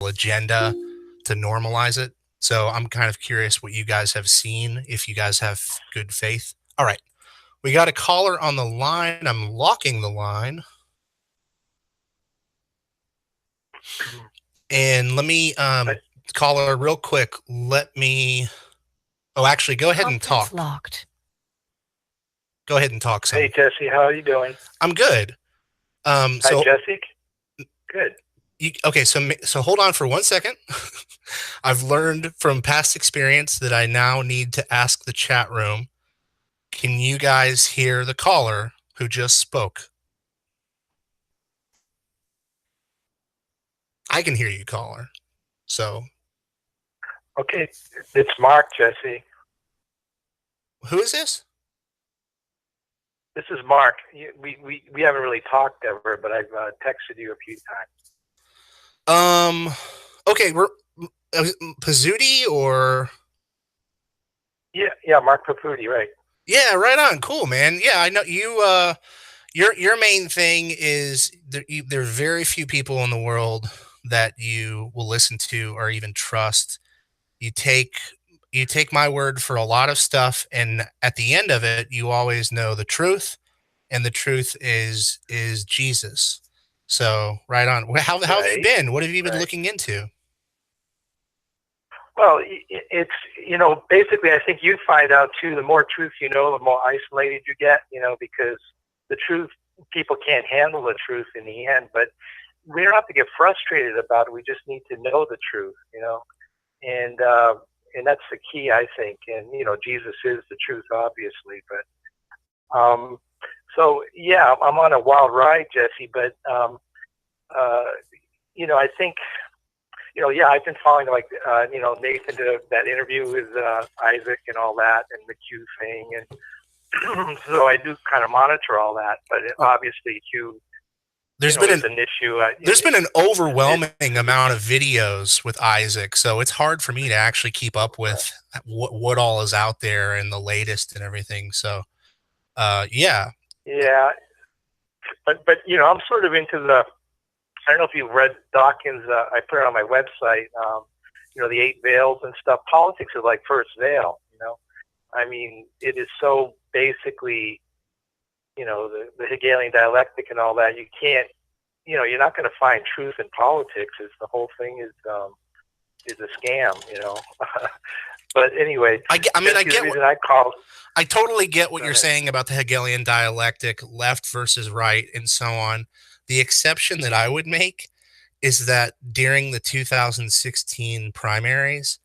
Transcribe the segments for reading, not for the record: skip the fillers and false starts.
agenda to normalize it. So I'm kind of curious what you guys have seen, if you guys have good faith. All right. We got a caller on the line. I'm locking the line. And let me, caller, real quick, let me, oh, actually, go ahead and talk. Locked. Go ahead and talk, son. Hey, Jesse, how are you doing? I'm good. Hi, So Jesse. Good. Okay, so hold on for 1 second. I've learned from past experience that I now need to ask the chat room, can you guys hear the caller who just spoke? I can hear you, caller. So. Okay, it's Mark, Jesse. Who is this? This is Mark. We haven't really talked ever, but I've texted you a few times. Okay, we're Pizzuti or? Yeah, Mark Pizzuti, right? Yeah, right on. Cool, man. Yeah, I know you. Your main thing is there are very few people in the world that you will listen to or even trust. You take my word for a lot of stuff, and at the end of it, you always know the truth, and the truth is Jesus. So right on. How have you been? What have you been looking into? Well, it's, basically, I think you find out too, the more truth you know, the more isolated you get, because the truth, people can't handle the truth in the end, but we don't have to get frustrated about it. We just need to know the truth, and that's the key, I think. And, Jesus is the truth, obviously, but, so yeah, I'm on a wild ride, Jesse, but, I think, yeah, I've been following Nathan did that interview with Isaac and all that, and the Q thing, and so I do kind of monitor all that. But obviously, Q, there's been an issue. There's been an overwhelming amount of videos with Isaac, so it's hard for me to actually keep up with what all is out there and the latest and everything. So, yeah. Yeah, but I'm sort of into the. I don't know if you've read Dawkins. I put it on my website. The 8 veils and stuff. Politics is like first veil. I mean, it is so basically, the Hegelian dialectic and all that. You can't, you're not going to find truth in politics. It's the whole thing is a scam. But anyway, I totally get what you're saying about the Hegelian dialectic, left versus right, and so on. The exception that I would make is that during the 2016 primaries,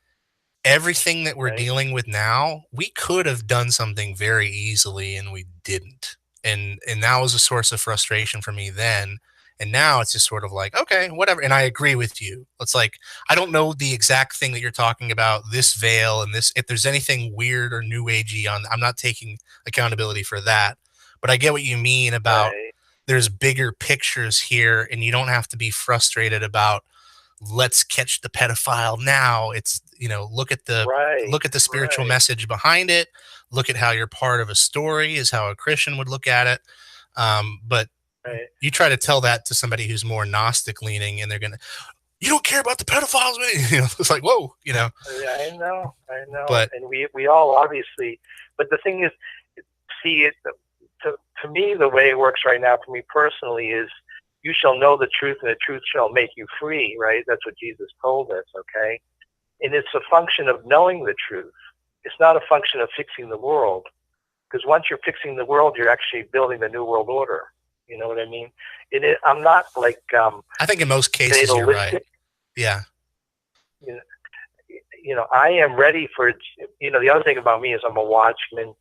everything that we're dealing with now, we could have done something very easily and we didn't. And that was a source of frustration for me then. And now it's just sort of like, okay, whatever. And I agree with you. It's like, I don't know the exact thing that you're talking about, this veil and this, if there's anything weird or new agey on, I'm not taking accountability for that, but I get what you mean about there's bigger pictures here and you don't have to be frustrated about, let's catch the pedophile now. It's, look at the spiritual message behind it. Look at how you're part of a story is how a Christian would look at it. But you try to tell that to somebody who's more Gnostic leaning and they're going to, you don't care about the pedophiles. It's like, whoa, Yeah, I know. But, and we all obviously, but the thing is, see it, to me, the way it works right now for me personally is, you shall know the truth and the truth shall make you free, right? That's what Jesus told us, okay? And it's a function of knowing the truth. It's not a function of fixing the world. Because once you're fixing the world, you're actually building the new world order. You know what I mean? I'm not like... I think in most cases you're right. Yeah. I am ready for... the other thing about me is I'm a watchman.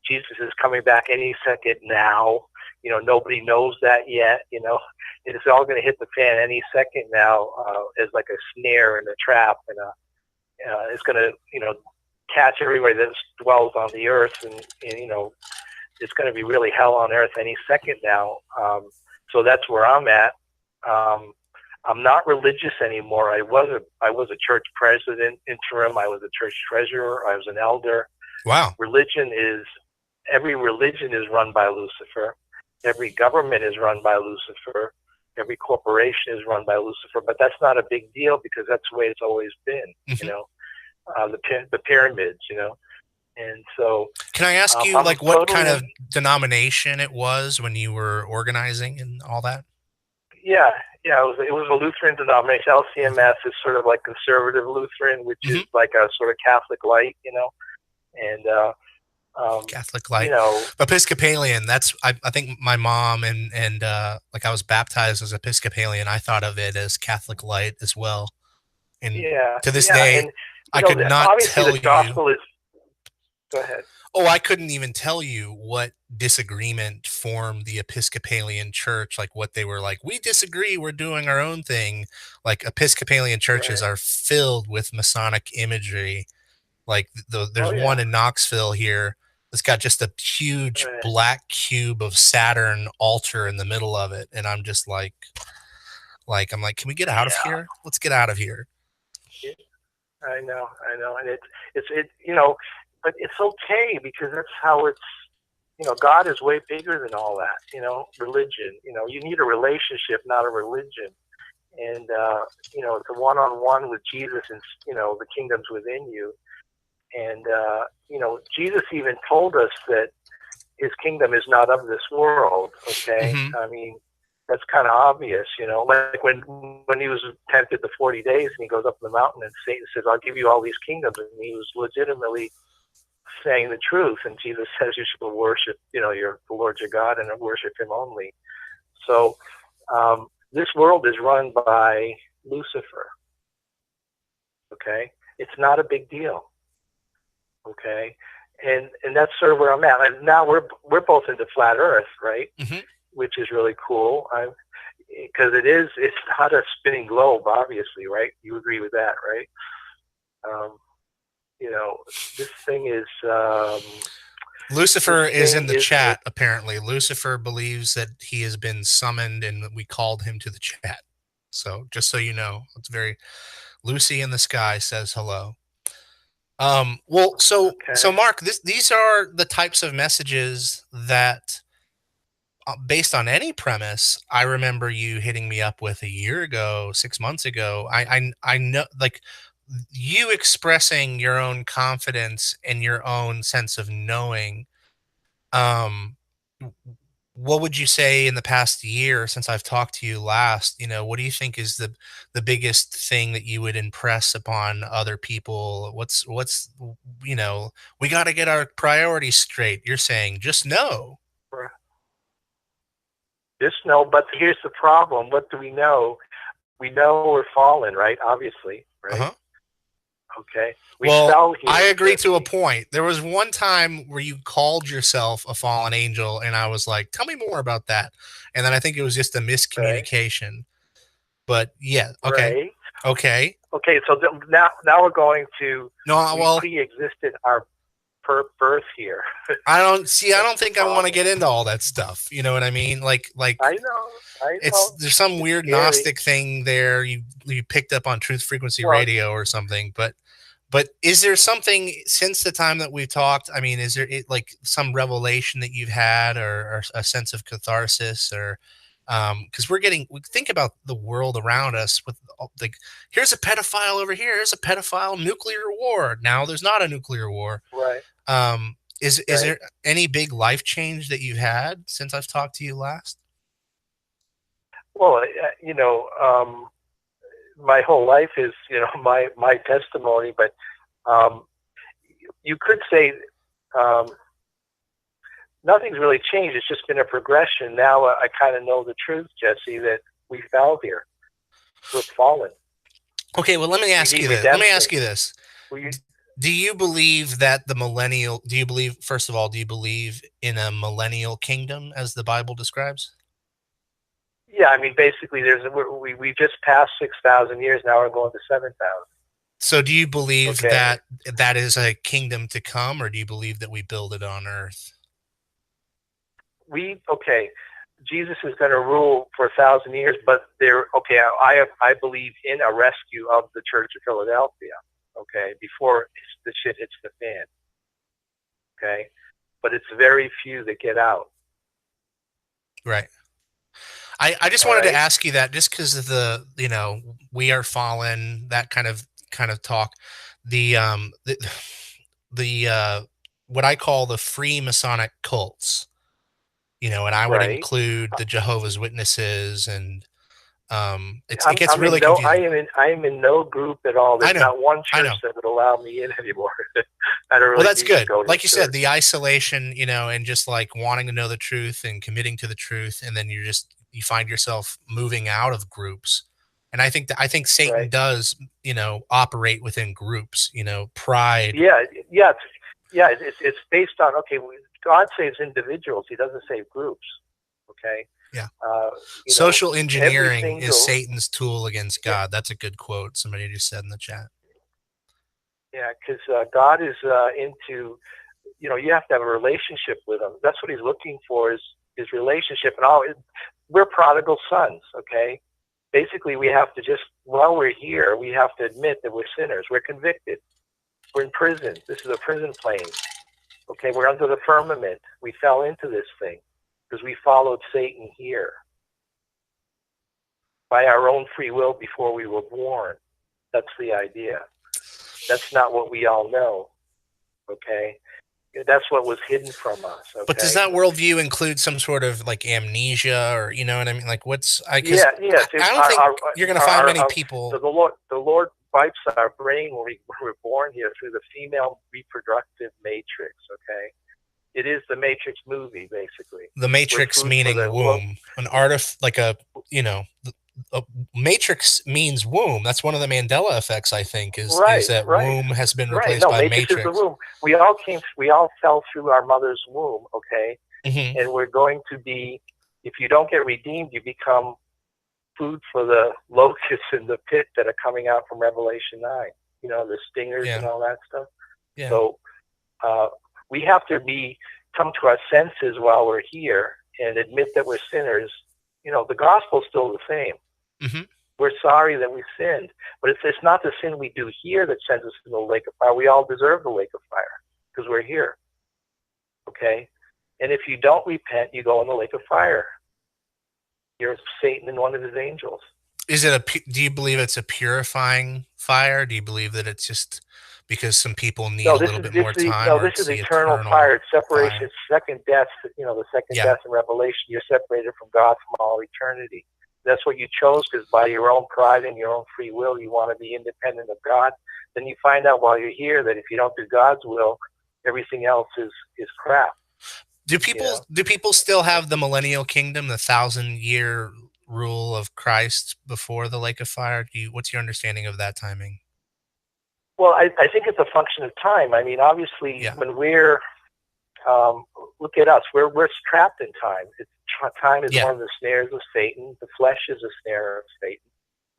Jesus is coming back any second now. Nobody knows that yet. It's all going to hit the fan any second now, as like a snare and a trap, and it's going to, catch everybody that dwells on the earth, and it's going to be really hell on earth any second now. So that's where I'm at. I'm not religious anymore. I was a church president interim. I was a church treasurer. I was an elder. Wow. Every religion is run by Lucifer. Every government is run by Lucifer. every corporation is run by Lucifer, but that's not a big deal because that's the way it's always been. Mm-hmm. You know, the pyramids. You know, and so. Can I ask you, I'm like, what totally kind of denomination it was when you were organizing and all that? Yeah, yeah. It was a Lutheran denomination. LCMS is sort of like conservative Lutheran, which Mm-hmm. is like a sort of Catholic light, you know. And Catholic you light, know, Episcopalian. That's I think my mom and like I was baptized as Episcopalian. I thought of it as Catholic light as well. And yeah, to this yeah. day, And I could not obviously tell the you. gospel is. Go ahead. Oh, I couldn't even tell you what disagreement formed the Episcopalian Church, like what they were like, we disagree, we're doing our own thing. Like Episcopalian churches Right. are filled with Masonic imagery. Like there's Oh yeah. one in Knoxville here that's got just a huge Right. black cube of Saturn altar in the middle of it. And I'm just I'm like, can we get out of Yeah. here? Let's get out of here. I know. And it. You know, but it's okay because that's how it's. You know, God is way bigger than all that. You know, religion. You know, you need a relationship, not a religion. And you know, it's a one-on-one with Jesus, and you know, the kingdom's within you. And you know, Jesus even told us that his kingdom is not of this world. Okay, Mm-hmm. I mean, that's kind of obvious. You know, like when he was tempted the 40 days, and he goes up the mountain, and Satan says, "I'll give you all these kingdoms," and he was legitimately saying the truth. And Jesus says, "You should worship, you know, the Lord your God, and worship Him only." So this world is run by Lucifer. Okay, it's not a big deal. Okay, and that's sort of where I'm at. And now we're both into flat Earth, right? Mm-hmm. Which is really cool. Because it's not a spinning globe, obviously, right? You agree with that, right? You know, this thing is. Lucifer is in the chat, apparently. Lucifer believes that he has been summoned and we called him to the chat. So just so you know, it's very Lucy in the sky says hello. Well, so Mark, these are the types of messages that based on any premise, I remember you hitting me up with a year ago, 6 months ago. I know, like, you expressing your own confidence and your own sense of knowing. Um, what would you say in the past year since I've talked to you last? You know, what do you think is the biggest thing that you would impress upon other people? What's you know, we got to get our priorities straight. You're saying just know. Just know, but here's the problem. What do we know? We know we're fallen, right? Obviously, right? Uh-huh. Okay. Well, I agree to a point. There was one time where you called yourself a fallen angel, and I was like, "Tell me more about that." And then I think it was just a miscommunication. Right. But yeah, okay, right. Okay. So now we're going to. We pre-existed our birth here. I don't think I want to get into all that stuff. You know what I mean? Like I know. There's some weird scary Gnostic thing there you picked up on Truth Frequency Radio or something. But is there something since the time that we've talked? I mean, is there like some revelation that you've had or a sense of catharsis or because we think about the world around us with like, here's a pedophile over here, here's a pedophile, nuclear war. Now there's not a nuclear war. Right. Is there any big life change that you've had since I've talked to you last? Well, you know, my whole life is, you know, my testimony, but you could say nothing's really changed. It's just been a progression. Now I kind of know the truth, Jesse, that we fell here. We're fallen. Okay, well, let me ask you this. Do you believe that first of all, do you believe in a millennial kingdom as the Bible describes? Yeah, I mean, basically, we just passed 6,000 years. Now we're going to 7,000. So do you believe that is a kingdom to come, or do you believe that we build it on earth? Jesus is going to rule for 1,000 years, but I believe in a rescue of the Church of Philadelphia. Okay, before the shit hits the fan. Okay, but it's very few that get out. Right. I just All wanted to right. ask you that just because of the, we are fallen, that kind of talk. The the what I call the free Masonic cults, and I would Right. include the Jehovah's Witnesses, and it I'm gets I'm in really no I confusing. am in I am in no group at all. I There's know, not one I church know. that would allow me in anymore. I don't Well, really that's need to good. go to Like you said, church. the isolation, and just like wanting to know the truth and committing to the truth, and then you find yourself moving out of groups. And I think Satan Right. does, operate within groups, pride. Yeah. Yeah. It's based on, okay, God saves individuals. He doesn't save groups. Okay. Yeah. Uh, you know, Social every engineering is single, Satan's tool against yeah, God. That's a good quote somebody just said in the chat. yeah, because God is into, you have to have a relationship with him. That's what he's looking for is relationship. And we're prodigal sons. Okay. Basically, we have to just, while we're here, we have to admit that we're sinners. We're convicted. We're in prison. This is a prison plane. Okay, we're under the firmament. We fell into this thing because we followed Satan here by our own free will before we were born. That's the idea. That's not what we all know. Okay, that's what was hidden from us. But does Okay. that worldview include some sort of like amnesia, or you know what I mean? Like what's I because Yeah. Yes. I don't think you're gonna find many people. The Lord wipes our brain when we're born here through the female reproductive matrix. Okay. It is the Matrix movie, basically. The We're matrix food for meaning the womb, like a matrix means womb. That's one of the Mandela effects, I think, is right, that right, womb has been right. replaced No, by Matrix is the matrix. womb. We all fell through our mother's womb, okay? Hmm. And we're going to be, if you don't get redeemed, you become food for the locusts in the pit that are coming out from Revelation 9. The stingers and Yeah, all that stuff. yeah. So uh, we have to come to our senses while we're here and admit that we're sinners. The gospel's still the same. Hmm. We're sorry that we sinned, but it's not the sin we do here that sends us to the lake of fire. We all deserve the lake of fire because we're here. Okay? And if you don't repent, you go in the lake of fire. You're Satan and one of his angels. Do you believe it's a purifying fire? Do you believe that it's just because some people need No, a little bit more time, or this it's is the eternal eternal fire. It's separation. fire? It's second death. The second Yeah. death in Revelation. You're separated from God from all eternity. That's what you chose because by your own pride and your own free will, you want to be independent of God. Then you find out while you're here that if you don't do God's will, everything else is crap. Do people still have the millennial kingdom, the 1,000-year rule of Christ before the lake of fire? What's your understanding of that timing? Well, I think it's a function of time. I mean, obviously, Yeah. when we're look at us, we're trapped in time. Time is Yeah. one of the snares of Satan. The flesh is a snare of Satan.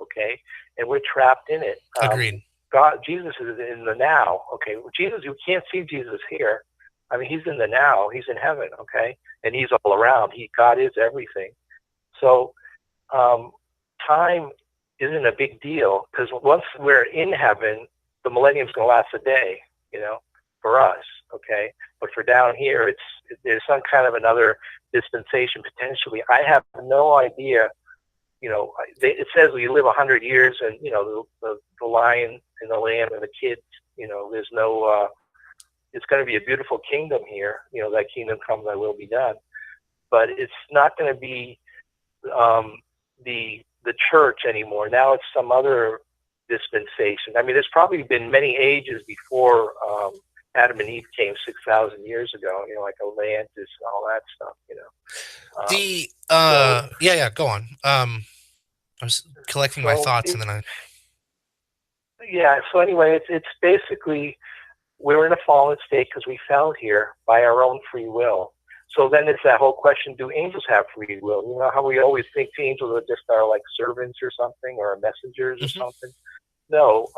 Okay, and we're trapped in it. Agreed. Jesus is in the now. Okay, Jesus, you can't see Jesus here. I mean, he's in the now. He's in heaven. Okay, and he's all around. God is everything. So, time isn't a big deal because once we're in heaven, the millennium's going to last a day. For us. Okay, but for down here, there's some kind of another dispensation potentially. I have no idea. It says we live 100 years, and the lion and the lamb and the kids. There's no. It's going to be a beautiful kingdom here. Thy kingdom come, thy will be done. But it's not going to be the church anymore. Now it's some other dispensation. I mean, there's probably been many ages before Adam and Eve came 6,000 years ago. Like Atlantis and all that stuff. Yeah, go on. I was collecting my thoughts, and then So anyway, it's basically we're in a fallen state because we fell here by our own free will. So then it's that whole question: do angels have free will? You know how we always think angels are just like servants or something, or messengers or something. No,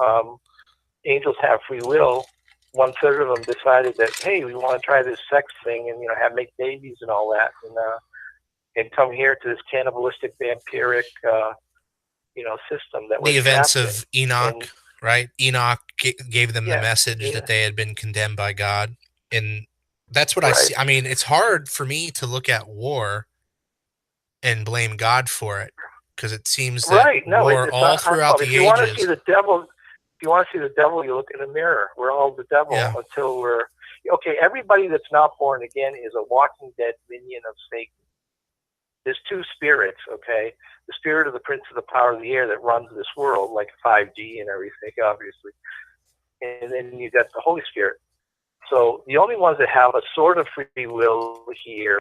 angels have free will. 1/3 of them decided that, hey, we want to try this sex thing and make babies and all that, and come here to this cannibalistic, vampiric, system that the events of in. Enoch, right? Enoch gave them the message that they had been condemned by God, and that's what I see. I mean, it's hard for me to look at war and blame God for it, because it seems that Right? No, we're it's all not our throughout fault. If the you want to see ages. the devil, if you want to see the devil, you look in the mirror. We're all the devil Yeah. until we're okay. Everybody that's not born again is a walking dead minion of Satan. There's two spirits, okay? The spirit of the prince of the power of the air that runs this world, like 5G and everything, obviously. And then you got the Holy Spirit. So the only ones that have a sort of free will here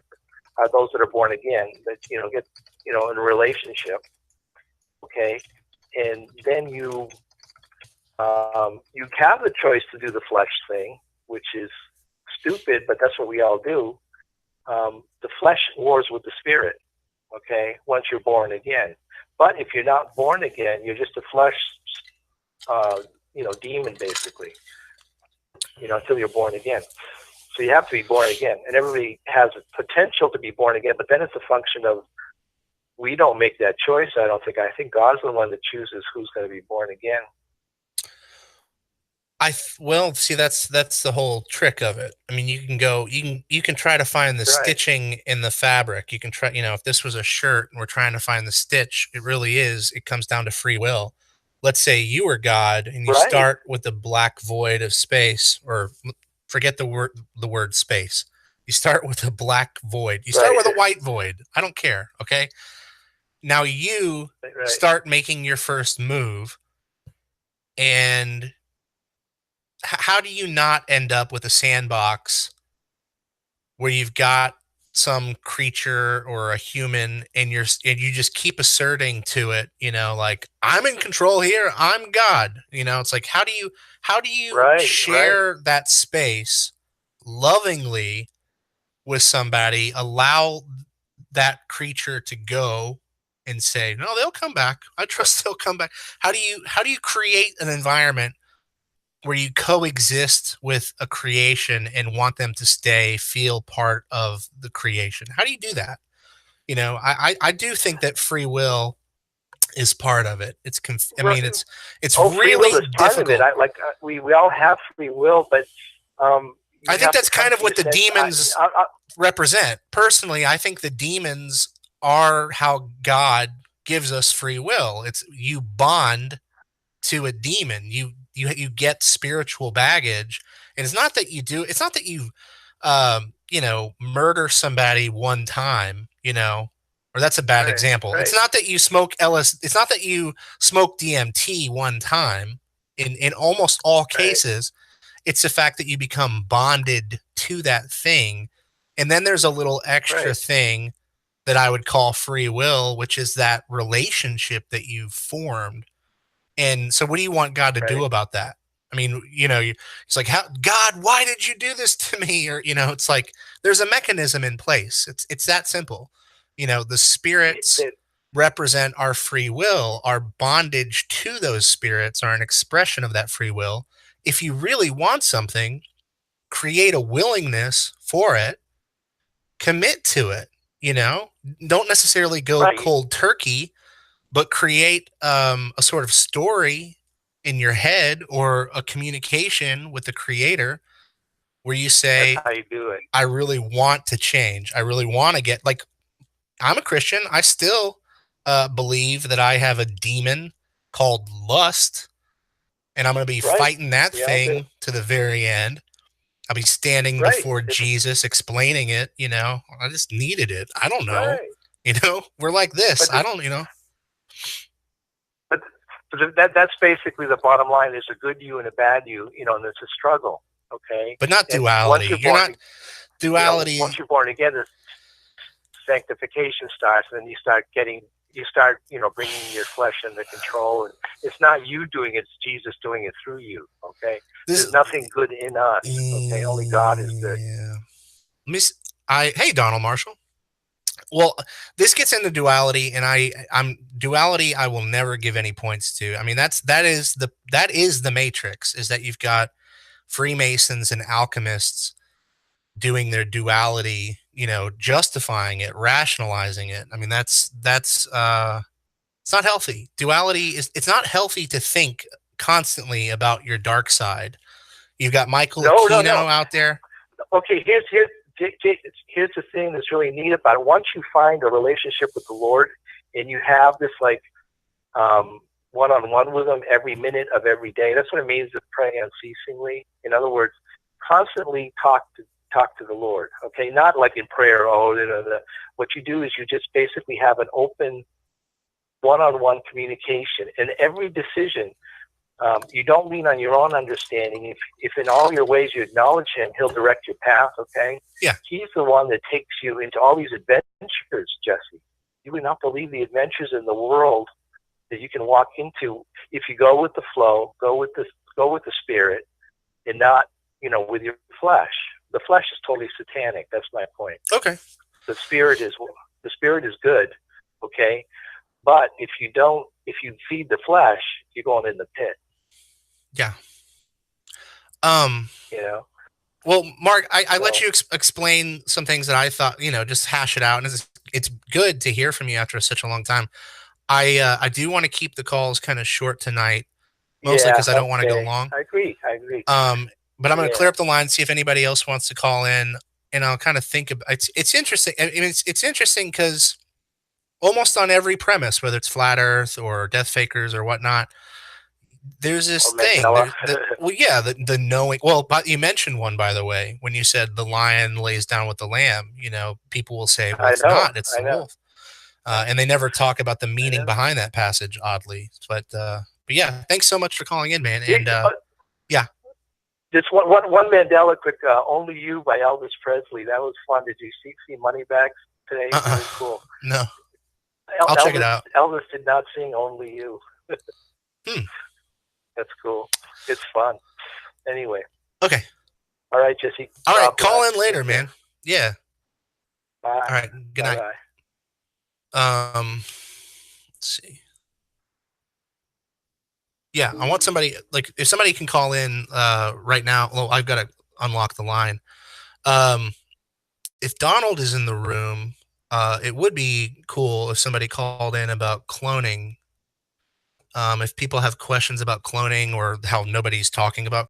are those that are born again, that get in a relationship, okay? And then you have the choice to do the flesh thing, which is stupid, but that's what we all do. The flesh wars with the spirit, okay, once you're born again. But if you're not born again, you're just a flesh, demon, basically, until you're born again. So you have to be born again. And everybody has a potential to be born again, but then it's a function of, we don't make that choice, I don't think. I think God's the one that chooses who's going to be born again. Well, see, that's the whole trick of it. I mean, you can try to find the Right. stitching in the fabric. You can try, if this was a shirt and we're trying to find the stitch, it comes down to free will. Let's say you were God and you Right. start with the black void of space, or forget the word space. You start with a black void. You start Right. with a white void. I don't care. Okay. Now you Right. start making your first move, and how do you not end up with a sandbox where you've got some creature or a human, and you just keep asserting to it, like, I'm in control here, I'm God. It's like, how do you Right. share that space lovingly with somebody, allow that creature to go, and say, no, they'll come back, I trust they'll come back. How do you create an environment where you coexist with a creation and want them to feel part of the creation? How do you do that? I do think that free will is part of it. I Right. mean, it's Free will really is part of it. difficult. We all have free will, but I think that's kind of what the demons represent. Personally, I think the demons are how God gives us free will. It's, you bond to a demon. You get spiritual baggage, and it's not that you murder somebody one time, or that's a bad Right. example. Right. It's not that you smoke it's not that you smoke DMT one time. In almost all cases, it's the fact that you become bonded to that thing. And then there's a little extra thing that I would call free will, which is that relationship that you've formed. And so, what do you want God to do about that? I mean, it's like, how, God, why did you do this to me? Or, it's like, there's a mechanism in place. It's that simple. The spirits represent our free will. Our bondage to those spirits are an expression of that free will. If you really want something, create a willingness for it, commit to it, don't necessarily go cold turkey, but create a sort of story in your head, or a communication with the creator, where you say, that's how you do it. I really want to change. I really want to get, like, I'm a Christian. I still believe that I have a demon called lust, and I'm going to be fighting that thing to the very end. I'll be standing before Jesus explaining it. I just needed it. I don't know. We're like this. I don't, But that's basically the bottom line. There's a good you and a bad you, and it's a struggle. Okay. But not duality. You're not duality. Once you're born again, the sanctification starts, and then you start bringing your flesh under control, and it's not you doing it, it's Jesus doing it through you. Okay. There's nothing good in us. Okay. Only God is good. Yeah. Hey, Donald Marshall. Well, this gets into duality, and I'm duality. I will never give any points to. I mean, that is the Matrix. Is that you've got Freemasons and alchemists doing their duality, justifying it, rationalizing it. I mean, that's it's not healthy. Duality it's not healthy to think constantly about your dark side. You've got Michael Aquino out there. Okay, here's here's the thing that's really neat about it. Once you find a relationship with the Lord and you have this like one-on-one with him every minute of every day, that's what it means to pray unceasingly. In other words, constantly talk to the Lord. Okay, not like in prayer. What you do is you just basically have an open one-on-one communication, and every decision. You don't lean on your own understanding. If in all your ways you acknowledge him, he'll direct your path, okay? Yeah. He's the one that takes you into all these adventures, Jesse. You would not believe the adventures in the world that you can walk into if you go with the flow, go with the Spirit, and not, with your flesh. The flesh is totally satanic. That's my point. Okay. The Spirit is good, okay? But if you feed the flesh, you're going in the pit. Yeah. Well, Mark, I let you explain some things that I thought, just hash it out. And it's good to hear from you after such a long time. I do want to keep the calls kind of short tonight, mostly because I don't want to go long. I agree. But I'm going to clear up the line, see if anybody else wants to call in, and I'll kind of think about it's interesting. I mean, it's interesting because almost on every premise, whether it's flat Earth or death fakers or whatnot, there's this thing. The knowing. Well, but you mentioned one, by the way, when you said the lion lays down with the lamb. People will say, "Well, it's not. It's the wolf," and they never talk about the meaning behind that passage. Oddly, but yeah, thanks so much for calling in, man. And yeah. Just one Mandela quick. "Only You" by Elvis Presley. That was fun. Did you see Moneybags today? Really cool. No. I'll check it out. Elvis did not sing "Only You." That's cool. It's fun. Anyway. Okay. All right, Jesse. All right, call in later, man. Yeah. Bye. All right. Good night. Let's see. Yeah, I want somebody, like, if somebody can call in right now. Well, I've got to unlock the line. If Donald is in the room, it would be cool if somebody called in about cloning. If people have questions about cloning or how nobody's talking about